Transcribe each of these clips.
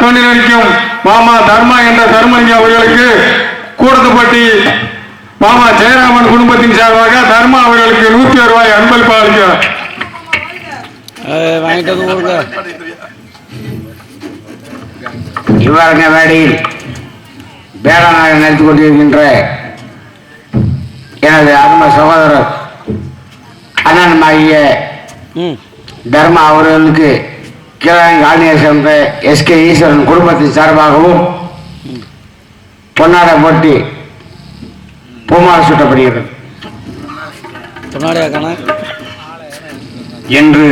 தோண்டி நடிக்கும் மாமா தர்மா என்ற தர்மலிங்கம் அவர்களுக்கு கூடத்துப்பட்டி மாமா ஜெயராமன் குடும்பத்தின் சார்பாக தர்மா அவர்களுக்கு 100 ரூபாய் அன்பளிப்பு அளிக்கிறார். இவ்வாறு வேடியில் பேரனாக நடத்தி கொண்டிருக்கின்ற எனது அருமை சகோதரர் அண்ணன்மாகிய தர்மா அவர்களுக்கு கிழங்கு ஆணையர் சேர்ந்த எஸ்கே ஈஸ்வரன் குடும்பத்தின் சார்பாகவும் பொன்னாடை போட்டி பூமாலை சூட்டப்படுகிறது. என்று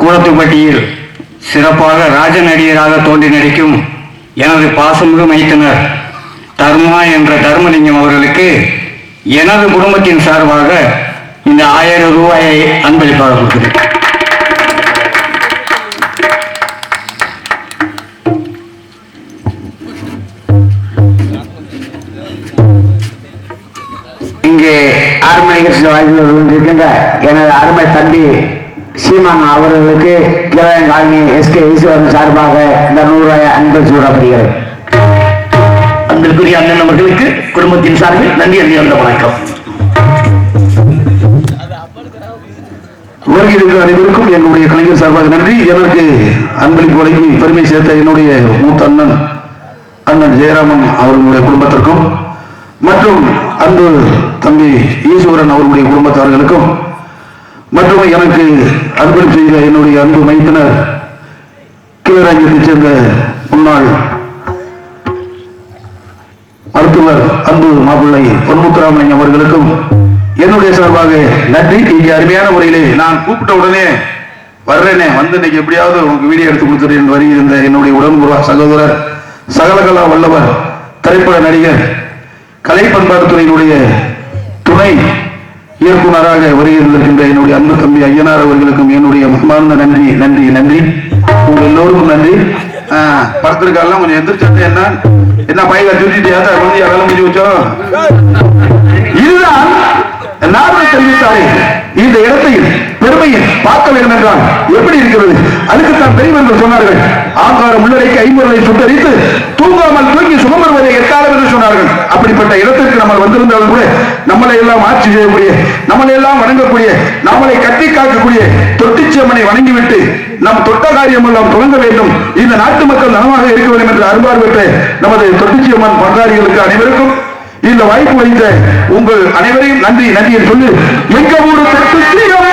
கூடத்துப்பட்டியில் சிறப்பாக ராஜ நடிகராக தோன்றி நடிக்கும் எனது பாசமிகு மைத்தனர் தர்மா என்ற தர்மலிங்கம் அவர்களுக்கு எனது குடும்பத்தின் சார்பாக இந்த 1000 ரூபாயை அன்பளிப்பாக கொடுக்கிறேன். இங்கே ஆர்ம நிகழ்ச்சியில் வாழ்ந்து இருக்கின்ற எனது அருமை தம்பி சீமான் அவர்களுக்கு கிழங்காலனி எஸ்கே ஈஸ்வரன் சார்பாக இந்த 100 ரூபாய் அன்பு சூடப்படுகிறது. அன்பிற்குரிய அண்ணன் அவர்களுக்கு குடும்பத்தின் சார்பில் நன்றி அறிந்த வணக்கம். வருகிற அனைவருக்கும் என்னுடைய கலைஞர் சார்பாக நன்றி. எனக்கு அன்பளிப்பு வழங்கி பெருமை சேர்த்த என்னுடைய மூத்த அண்ணன் ஜெயராமன் அவர்களுடைய குடும்பத்திற்கும் மற்றும் அன்பு தம்பி ஈஸ்வரன் அவர்களுடைய குடும்பத்தார்களுக்கும் மற்றும் எனக்கு அன்பளிப்பு செய்த என்னுடைய அன்பு மைத்தினர் கீழராஜ்யத்தைச் சேர்ந்த முன்னாள் மருத்துவர் அன்பு மாப்பிள்ளை பொன்முத்துராமலிங்கம் அவர்களுக்கும் என்னுடைய சார்பாக நன்றி. இங்கே அருமையான முறையிலே நான் கூப்பிட்ட உடனே வர்றேனே வந்து இன்னைக்கு எப்படியாவது உங்களுக்கு வீடியோ எடுத்து கொடுத்துறேன் வருகின்ற என்னுடைய உடன்புற சகோதரர் சகலகலா வல்லவர் திரைப்பட நடிகர் கலை பண்பாட்டுத்துறையினுடைய துணை இயக்குநராக வருகின்ற என்னுடைய அன்பு தம்பி ஐயனார் அவர்களுக்கும் என்னுடைய மனமார்ந்த நன்றி நன்றி நன்றி. உங்க எல்லோருக்கும் நன்றி. படத்திற்கெல்லாம் கொஞ்சம் எந்திரிச்சாங்க என்ன பையன் சுட்டிட்டியா வந்து வேலை முடிஞ்சு வச்சோம். இதுதான் நாங்கள் தெரிவித்தாரே இந்த இடத்தையும் பெருமையை பார்க்க வேண்டும் என்றால் எப்படி இருக்கிறது? அதுக்குத்தான் பெரியவர்கள் சொன்னார்கள், ஆங்காரம் உள்ளடைக்கு 50 சுட்டரித்து தூங்காமல் தூங்கி சுகம் வருவதை எட்டாளம் என்று சொன்னார்கள். அப்படிப்பட்ட இடத்திற்கு நம்ம வந்திருந்தாலும் கூட நம்மளை எல்லாம் ஆட்சி செய்யக்கூடிய, நம்மளை எல்லாம் வணங்கக்கூடிய, நம்மளை கட்டி காக்கக்கூடிய தொட்டிச்சம்மனை வணங்கிவிட்டு நம் தொட்ட காரியம் எல்லாம் தொடங்க வேண்டும், இந்த நாட்டு மக்கள் நலமாக இருக்க வேண்டும் என்று அருள்வார் பெற்ற நமது தொட்டிச்சியம்மன் பங்காளிகளுக்கு அனைவருக்கும் இந்த வாய்ப்பு வைத்த உங்கள் அனைவரையும் நன்றி நன்றியை சொல்லி எங்க ஊரு தொட்டிச்சியம்மன்